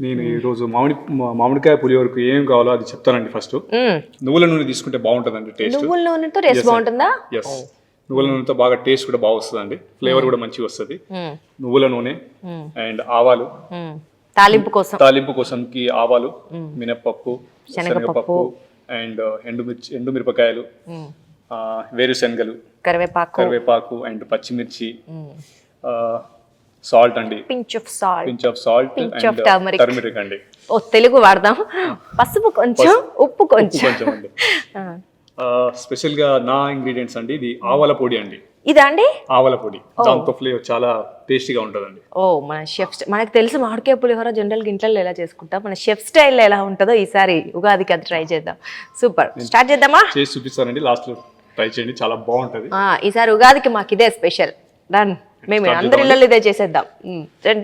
నేను ఈ రోజు మామిడికాయ పులిహోరకు ఏం కావాలో అది చెప్తానండి. ఫస్ట్ నువ్వుల నూనె తీసుకుంటే బాగుంటుందండి టేస్ట్. నువ్వుల నూనెతో టేస్ట్ బాగుంటుందా? ఎస్, నువ్వుల నూనెతో బాగా టేస్ట్ కూడా బాగా వస్తుందండి, ఫ్లేవర్ కూడా మంచిగా వస్తుంది. నువ్వుల నూనె అండ్ ఆవాలు, తాలింపు కోసంకి ఆవాలు, మినప్పప్పు, శనగపప్పు అండ్ ఎండుమిరపకాయలు, వేరుశనగలు, కరివేపాకు అండ్ పచ్చిమిర్చి, సాల్ట్ అండి, pinch of salt and turmeric అండి. ఓ తెలుగు వాడదాం. పసుపు కొంచెం, ఉప్పు కొంచెం అండి. స్పెషల్ గా నా ఇంగ్రీడియంట్స్ అండి, ఇది ఆవాల పొడి అండి. ఇదా అండి? ఆవాల పొడి, దాంతో ఫ్లేవర్ చాలా టేస్టీగా ఉంటుందండి. ఓ మన షెఫ్, మనకు తెలుసు మామిడికాయ పులిహోర జనరల్ గా ఇంట్లో ఎలా చేసుకుంటాం, మన షెఫ్ స్టైల్ ఎలా ఉంటుందో ఈసారి ఉగాదికి అది ట్రై చేద్దాం. సూపర్, స్టార్ట్ చేద్దామా? చేసి చూపిస్తానండి, లాస్ట్ లో ట్రై చేయండి, చాలా బాగుంటది. ఈసారి ఉగాదికి మాకు ఇదే స్పెషల్. డన్, మేము అందరి ఇళ్ళలో ఇదే చేసేద్దాం.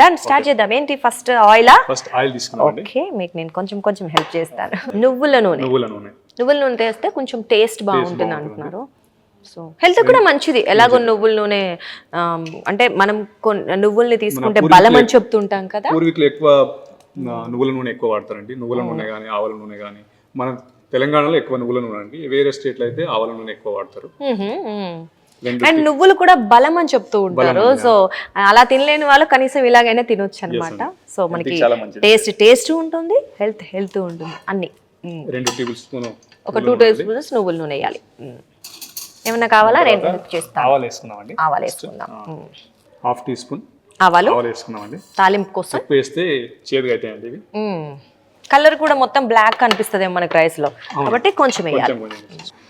డన్, స్టార్ట్ చేద్దాం. ఏంటి ఫస్ట్ ఆయిలా? ఫస్ట్ ఆయిల్ తీసుకున్నామండి. ఓకే, మీకు నేను కొంచెం హెల్ప్ చేస్తాను. నువ్వుల నూనె వేస్తే కొంచెం టేస్ట్ బాగుంటుంది అంటున్నారు. సో హెల్త్ కూడా మంచిది. ఎలాగో నువ్వుల నూనె అంటే మనం నువ్వుల్ని తీసుకుంటే బలం అని చెప్తుంటాం కదా. పూర్వీకులు ఎక్కువ నువ్వుల నూనె ఎక్కువ వాడతారండి. నువ్వుల నూనె కానీ ఆవాల నూనె కానీ, మన తెలంగాణలో ఎక్కువ నువ్వుల నూనె అండి, వేరే స్టేట్ లో అయితే ఆవాల నూనె ఎక్కువ వాడతారు. అండ్ నువ్వులు కూడా బలం అని చెప్తూ ఉంటారు. సో అలా తినలేని వాళ్ళు కనీసం ఇలాగైనా తినొచ్చు అనమాట. సో మనకి టేస్ట్ ఉంటుంది, హెల్త్ ఉంటుంది, అన్ని. 2 టేబుల్ స్పూన్, ఒక 2 టేబుల్ స్పూన్స్ నువ్వుల నూనె వేయాలి. ఏమన్నా కావాలా? నేను హెల్ప్ చేస్తాను. ఆవాలు వేసుకుందాం. హాఫ్ టీ స్పూన్ ఆవాలు వేసుకున్నామండి, తాలింపు కోసం. ఎక్కువ వేస్తే చేదుగా అవుతాయండి ఇవి. కలర్ కూడా మొత్తం బ్లాక్ అనిపిస్తుంది మనకి రైస్ లో, కాబట్టి కొంచెం వేయాలి.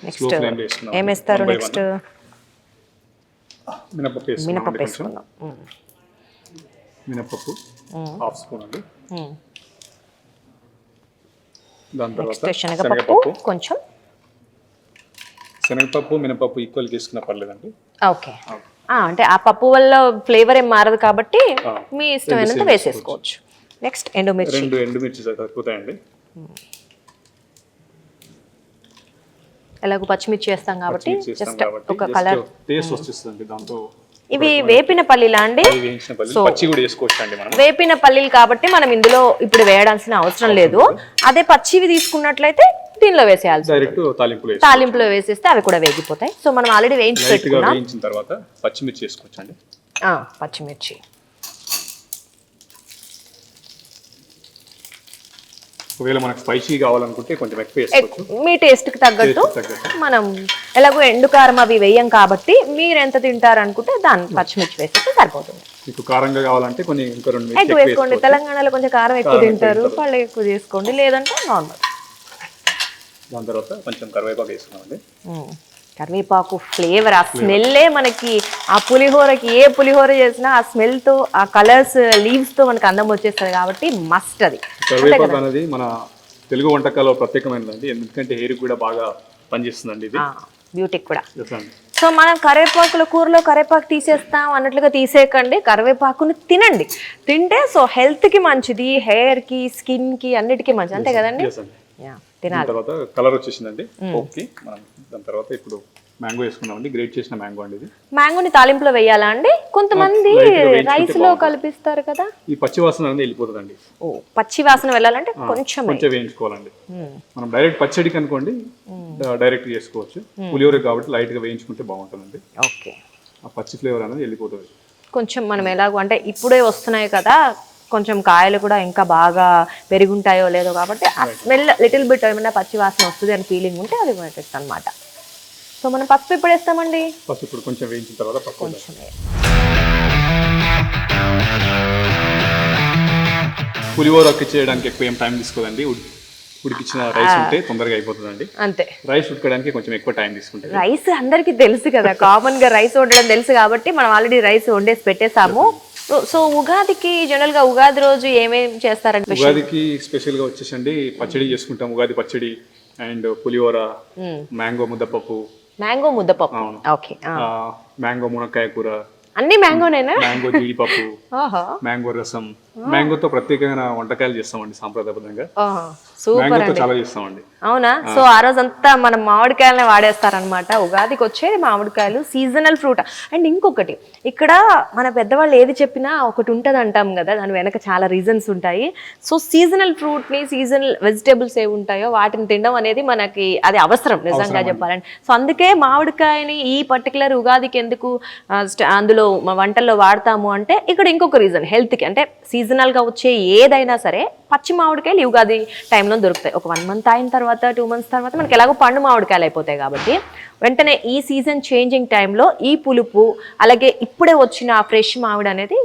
నెక్స్ట్ ఏం వేస్తారు? నెక్స్ట్ మినపప్పు వేసుకుందాం. మినపప్పు హాఫ్ స్పూన్ అండి. దాని తర్వాత శనగపప్పు కొంచెం. శనగపప్పు మినపప్పు ఈక్వల్ తీసుకున్న పర్లేదండి. ఓకే, అంటే ఆ పప్పు వల్ల ఫ్లేవర్ ఏం మారదు కాబట్టి మీ ఇష్టమైనంత వేసేసుకోవచ్చు. నెక్స్ట్ ఎండుమిర్చి. 2 ఎండుమిర్చి సరిపోతాయండి. ఎలాగో పచ్చిమిర్చి వేస్తాం కాబట్టి జస్ట్ ఒక కలర్ టేస్ట్ వస్తుంది దాంతో. ఇవి వేపిన పల్లీలా అండి? పచ్చి కూడా వేసుకోవచ్చు అండి మనం. వేపిన పల్లీలు కాబట్టి మనం ఇందులో ఇప్పుడు వేయాల్సిన అవసరం లేదు. అదే పచ్చివి తీసుకున్నట్లయితే దీనిలో వేసేయాల్సి, డైరెక్ట్ తాలింపులో వేసేస్తే అవి కూడా వేగిపోతాయి. సో మనం ఆల్రెడీ వేయించి పెట్టుకున్నాం. వేయించిన తర్వాత పచ్చిమిర్చి వేసుకోవచ్చు అండి. పచ్చిమిర్చి ఒకవేళ మనకు స్పైసీ కావాలనుకుంటే కొంచెం ఎక్కువ వేసుకోవచ్చు, మీ టేస్ట్ కి తగ్గట్టు. మనం ఎలాగో ఎండు కారం అవి వేయం కాబట్టి మీరు ఎంత తింటారు అనుకుంటే దాన్ని పచ్చిమిర్చి వేసేస్తే సరిపోతుంది. మీకు కారంగా కావాలంటే కొన్ని ఇంకా 2 ఎక్కువ వేసుకోండి. తెలంగాణలో కొంచెం కారం ఎక్కువ తింటారు, వాళ్ళు ఎక్కువ చేసుకోండి, లేదంటే నార్మల్. దాని తర్వాత కొంచెం కరివేపాకు వేసుకున్నామండి. కరివేపాకు ఫ్లేవర్, ఆ స్మెల్లే మనకి ఆ పులిహోరకి, ఏ పులిహోర చేసినా ఆ స్మెల్ తో, ఆ కలర్స్, లీవ్స్ తో మనకి అందం వచ్చేస్తుంది కాబట్టి మస్ట్. అది కరివేపాకు అనేది మన తెలుగు వంటకాల్లో ప్రత్యేకమైనదండి, ఎందుకంటే హెయిర్ కూడా బాగా పనిచేస్తుందండి, ఇది బ్యూటీకి కూడా. సో మనం కూరలో కరివేపాకు తీసేస్తాం అన్నట్లుగా తీసేయకండి, కరివేపాకుని తినండి. తింటే సో హెల్త్ కి మంచిది, హెయిర్ కి, స్కిన్ కి, అన్నిటికీ మంచిది, అంతే కదండి. తినాలి. తర్వాత కలర్ వచ్చేసిందండి. ఓకే, మనం దాని తర్వాత ఇప్పుడు మ్యాంగో వేసుకున్నామండి, గ్రేట్ చేసిన మ్యాంగో అండి. ఇది మ్యాంగోని తాలింపులో వేయాలా అండి? కొంతమంది రైస్ లో కలిపిస్తారు కదా. ఈ పచ్చి వాసన అనేది వెళ్ళిపోతుందండి. పచ్చి వాసన వెళ్ళాలంటే కొంచెం వేయించుకోవాలండి. మనం డైరెక్ట్ పచ్చడికి అనుకోండి డైరెక్ట్ చేసుకోవచ్చు, పులిహోర కాబట్టి లైట్ గా వేయించుకుంటే బాగుంటుందండి. ఓకే, ఆ పచ్చి ఫ్లేవర్ అనేది వెళ్ళిపోతుంది. కొంచెం మనం ఎలాగో అంటే ఇప్పుడే వస్తున్నాయి కదా, కొంచెం కాయలు కూడా ఇంకా బాగా పెరుగుంటాయో లేదో కాబట్టి ఆ స్మెల్ లిటిల్ బిట్ ఏమైనా పచ్చి వాసన వస్తుంది అని ఫీలింగ్ ఉంటే అది పెట్టచ్చు అనమాట. సో మనం పసుపు ఇప్పుడు వేస్తామండి. పసుపు ఇప్పుడు కొంచెం వేయించిన తర్వాత కొంచెం పులిహోరకి చేయడానికి ఎక్కువ ఏం టైం తీసుకోదండి. ఉడికించిన రైస్ ఉంటే తొందరగా అయిపోతుందండి. అంతే, రైస్ ఉడకడానికి కొంచెం ఎక్కువ టైం తీసుకుంటుంది. రైస్ అందరికి తెలుసు కదా, కామన్ గా రైస్ వండడం తెలుసు కాబట్టి మనం ఆల్రెడీ రైస్ వండేసి పెట్టేసాము. సో ఉగాదికి జనరల్ గా ఉగాది రోజు ఏమేం చేస్తారంటే, ఉగాదికి స్పెషల్ గా వచ్చేసండి పచ్చడి చేసుకుంటాం, ఉగాది పచ్చడి అండ్ పులిహోర, మ్యాంగో ముద్దపప్పు. ఓకే, మ్యాంగో మునక్కాయ కూర, అన్ని మ్యాంగోనేనా? మ్యాంగో జీడిపప్పు, మ్యాంగో రసం, మ్యాంగోతో ప్రత్యేకమైన వంటకాలు చేస్తామండి సాంప్రదాయబద్ధంగా. సూపర్ మ్యాంగోతో అండి. చాలా చేస్తామండి. అవునా? సో ఆ రోజంతా మనం మామిడికాయలనే వాడేస్తారనమాట. ఉగాదికి వచ్చేది మామిడికాయలు, సీజనల్ ఫ్రూట్. అండ్ ఇంకొకటి, ఇక్కడ మన పెద్దవాళ్ళు ఏది చెప్పినా ఒకటి ఉంటుంది అంటాం కదా, దాని వెనక చాలా రీజన్స్ ఉంటాయి. సో సీజనల్ ఫ్రూట్ని, సీజనల్ వెజిటేబుల్స్ ఏవి ఉంటాయో వాటిని తినడం అనేది మనకి అది అవసరం నిజంగా చెప్పాలంటే. సో అందుకే మామిడికాయని ఈ పర్టికులర్ ఉగాదికి ఎందుకు అందులో వంటల్లో వాడతాము అంటే, ఇక్కడ ఇంకొక రీజన్ హెల్త్కి. అంటే సీజనల్గా వచ్చే ఏదైనా సరే పచ్చి మామిడికాయలు ఉగాది టైంలో దొరుకుతాయి. ఒక 1 month అయిన తర్వాత, 2 months తర్వాత మనకి ఎలాగో పండు మామిడికాయలు అయిపోతాయి కాబట్టి వెంటనే ఈ సీజన్ చేంజింగ్ టైంలో ఈ పులుపు, అలాగే ఇప్పుడే వచ్చిన ఫ్రెష్ మామిడి అనేది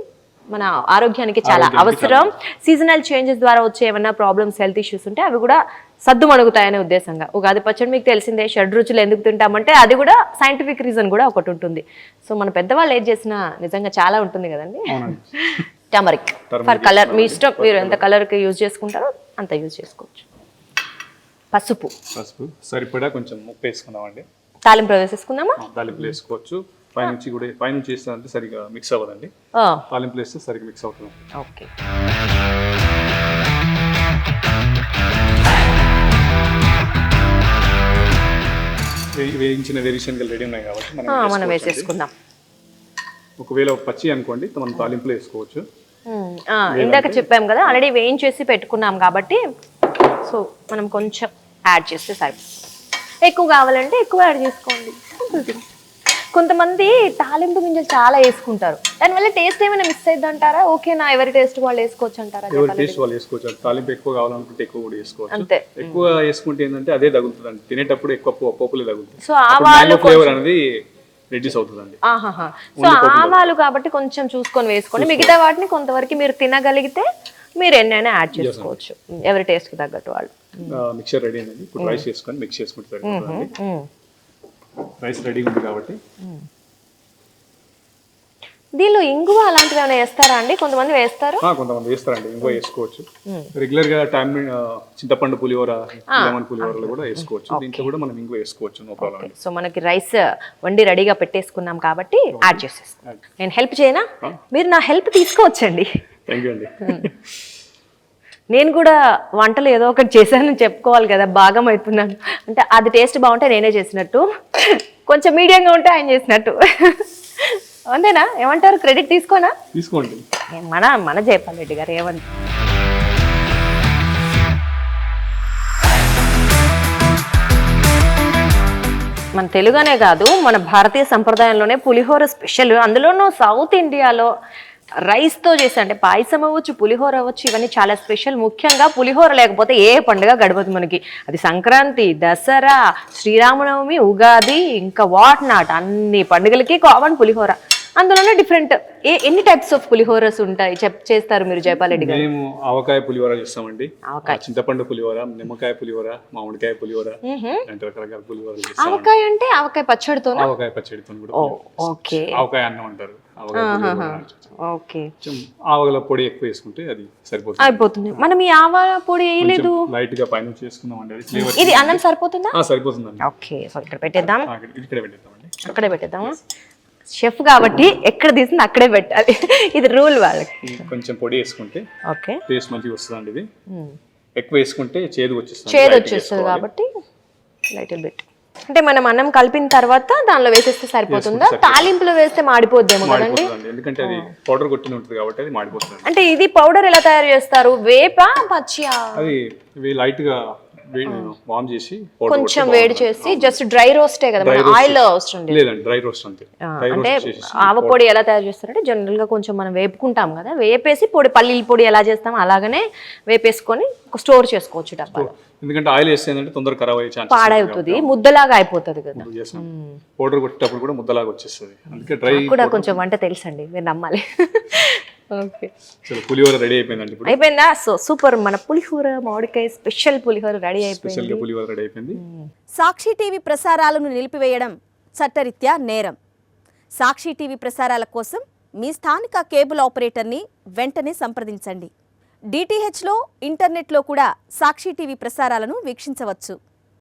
మన ఆరోగ్యానికి చాలా అవసరం. సీజనల్ చేంజెస్ ద్వారా వచ్చే ఏమైనా ప్రాబ్లమ్స్, హెల్త్ ఇష్యూస్ ఉంటే అవి కూడా సద్దుమణుగుతాయనే ఉద్దేశంగా. ఉగాది పచ్చడి మీకు తెలిసిందే, షడ్రుచులు ఎందుకు తింటామంటే అది కూడా సైంటిఫిక్ రీజన్ కూడా ఒకటి ఉంటుంది. సో మన పెద్దవాళ్ళు ఏది చేసినా నిజంగా చాలా ఉంటుంది కదండి. టర్మరిక్ ఫర్ కలర్, మీ ఇష్టం, మీరు ఎంత కలర్కి యూజ్ చేసుకుంటారో అంత యూజ్ చేసుకోవచ్చు. పసుపు సరిపడా కొంచెం ఉప్పు వేసుకుందామండి. తాలింపు వేసేసుకుందామా? తాలింపులు వేసుకోవచ్చు. పైనుంచి వేస్తే సరిగా మిక్స్ అవ్వదండి. తాలింపులు వేస్తే సరిగ్గా మిక్స్ అవుతుంది. ఓకే. వేయించిన వేరుశనగలు రెడీ ఉన్నాయి కాబట్టి మనం వేసేసుకుందాం. ఒకవేళ పచ్చి అనుకోండి మనం తాలింపులు వేసుకోవచ్చు. ఇందాక చెప్పాం కదా, ఆల్రెడీ వేయించేసి పెట్టుకున్నాం కాబట్టి సో మనం కొంచెం యాడ్ చేస్తే సరిపోతుంది. ఎక్కువ కావాలంటే ఎక్కువ యాడ్ చేసుకోండి. కొంతమంది తాలింపు గింజలు చాలా వేసుకుంటారు, దానివల్ల టేస్ట్ ఏమైనా మిస్ అయ్యింది అంటారా? ఓకేనా, ఎవరి టేస్ట్ వాళ్ళు వేసుకోవచ్చు అంటారా? ఎవరి టేస్ట్ వాళ్ళు వేసుకోవచ్చు. తాలింపు ఎక్కువ కావాలనుకుంటే ఎక్కువ కూడా వేసుకోవచ్చు. అంతే. ఎక్కువ వేసుకుంటే ఏంటంటే అదే తగులుతుంది, తినేటప్పుడు ఎక్కువ పోపులే తగులుతుంది. సో ఆవాలు ఫ్లేవర్ అనేది రెడ్యూస్ అవుతుందండి. సో ఆవాలు కాబట్టి కొంచెం చూసుకొని వేసుకోండి. మిగతా వాటిని కొంతవరకు మీరు తినగలిగితే మీరు ఎన్నైనా యాడ్ చేసుకోవచ్చు, ఎవరి టేస్ట్ కి తగ్గట్టు వాళ్ళు. మిక్చర్ రెడీ అండి. ఇప్పుడు రైస్ చేసుకొని మిక్స్ చేసుకుంటే సరిపోతుంది. రైస్ రెడీ ఉంది కాబట్టి దీనిలో ఇంగువ అలాంటివి ఏమైనా వేస్తారా అండి? కొంతమంది వేస్తారు, కొంతమంది వేస్తారండి. ఇంగువ వేసుకోవచ్చు. రెగ్యులర్ గా చింతపండు పులిహోర, లెమన్ పులిహోరలో కూడా వేసుకోవచ్చు. దీంట్లో కూడా మనం ఇంగువ వేసుకోవచ్చు, నో ప్రాబ్లం. సో మనకి రైస్ వండి రెడీగా పెట్టేసుకున్నాం కాబట్టి యాడ్ చేసేస్తాం. నేను హెల్ప్ చేయనా? మీరు నా హెల్ప్ తీసుకోవచ్చండి. థ్యాంక్ యూ అండి. నేను కూడా వంటలు ఏదో ఒకటి చేశానని చెప్పుకోవాలి కదా, భాగం అవుతున్నాను అంటే. అది టేస్ట్ బాగుంటే నేనే చేసినట్టు, కొంచెం మీడియంగా ఉంటే ఆయన చేసినట్టు. అంతేనా? ఏమంటారు? క్రెడిట్ తీసుకోనా? తీసుకోండి. మన జయపాల్ రెడ్డి గారు ఏమంటారు? మన తెలుగునే కాదు, మన భారతీయ సంప్రదాయంలోనే పులిహోర స్పెషల్. అందులోనూ సౌత్ ఇండియాలో రైస్తో చేసి, అంటే పాయసం అవ్వచ్చు, పులిహోర అవ్వచ్చు, ఇవన్నీ చాలా స్పెషల్. ముఖ్యంగా పులిహోర లేకపోతే ఏ పండుగ గడవదు మనకి. అది సంక్రాంతి, దసరా, శ్రీరామనవమి, ఉగాది, ఇంకా వాట్ నాట్, అన్ని పండుగలకి కామన్ పులిహోర. అందులోనే డిఫరెంట్ ఎన్ని టైప్స్ ఆఫ్ పులిహోరస్ ఉంటాయి చేస్తారు మీరు జయపాల్ రెడ్డి గారు? మేము ఆవకాయ పులిహోర చేస్తామండి, చింతపండు పులిహోర, నిమ్మకాయ పులిహోర, మామిడికాయ పులిహోర, రకరకాల పులిహోర. ఆవకాయ అంటే ఆవకాయ పచ్చడితో? ఆవకాయ పచ్చడితో కూడా. ఓకే. ఆవకాయ అన్నం అంటారు. ఓకే. ఆవగల పొడి ఎక్కువ వేసుకుంటే అది సరిపోతుంది, అయిపోతుంది. మనం ఈ ఆవాల పొడి వేయలేదు, లైట్ గా పైన చేసుకుందామండి. ఇది అన్నం సరిపోతుందా? సరిపోతుందండి. ఓకే. సో ఇక్కడ పెట్టేద్దాం. ఇక్కడే పెట్టేద్దామండి. అక్కడే పెట్టేద్దామా? షెఫ్ కాబట్టి ఎక్కడ తీసింది అక్కడే పెట్టాలి, ఇది రూల్ వాళ్ళకి. కొంచెం పొడి వేసుకుంటే ఓకే టేస్ట్ మంచిగా వస్తుందండి. ఇది ఎక్కువ వేసుకుంటే చేదు వచ్చేస్తుంది కాబట్టి లైట్ బిట్. అంటే మనం అన్నం కలిపిన తర్వాత దానిలో వేసేస్తే సరిపోతుందా? తాలింపులో వేస్తే మాడిపోద్దేమో కదండి, ఎందుకంటే అది పౌడర్ కొట్టిన ఉంటుంది కాబట్టి అది మాడిపోతుంది. అంటే ఇది పౌడర్ ఎలా తయారు చేస్తారు? వేపా పచ్చియా? అది లైట్ గా వామ్ చేసి కొంచెం వేడి చేసి జస్ట్ డ్రై రోస్టే కదా, ఆయిల్ అవసరం లేదండి, డ్రై రోస్ట్ అంతే. అంటే ఆవ పొడి ఎలా తయారు చేస్తారంటే జనరల్ గా కొంచెం మనం వేపుకుంటాం కదా, వేపేసి పొడి, పల్లీల పొడి ఎలా చేస్తాం అలాగనే వేపేసుకొని స్టోర్ చేసుకోవచ్చు డబ్బాలో. ఎందుకంటే ఆయిల్ వేస్తే తొందరగా ఖరాబ్ అయ్యే ఛాన్స్, పాడవుతుంది, ముద్దలాగా అయిపోతుంది కదా. పౌడర్ కొట్టేటప్పుడు కూడా ముద్దలాగా వచ్చేస్తుంది. అందుకే డ్రై కూడా కొంచెం వంట తెలుసండి, మీరు నమ్మాలి. ఓకే, పులిహోర రెడీ అయిపోయిందండి. ఇప్పుడు అయిపోయిందా? సో సూపర్, మన పులిహోర మామిడికాయ స్పెషల్ పులిహోర రెడీ అయిపోయింది. సాక్షి టీవీ ప్రసారాలను నిలిపివేయడం చట్టరీత్యా నేరం. సాక్షి టీవీ ప్రసారాల కోసం మీ స్థానిక కేబుల్ ఆపరేటర్ని వెంటనే సంప్రదించండి. డిటిహెచ్లో, ఇంటర్నెట్లో కూడా సాక్షి టీవీ ప్రసారాలను వీక్షించవచ్చు.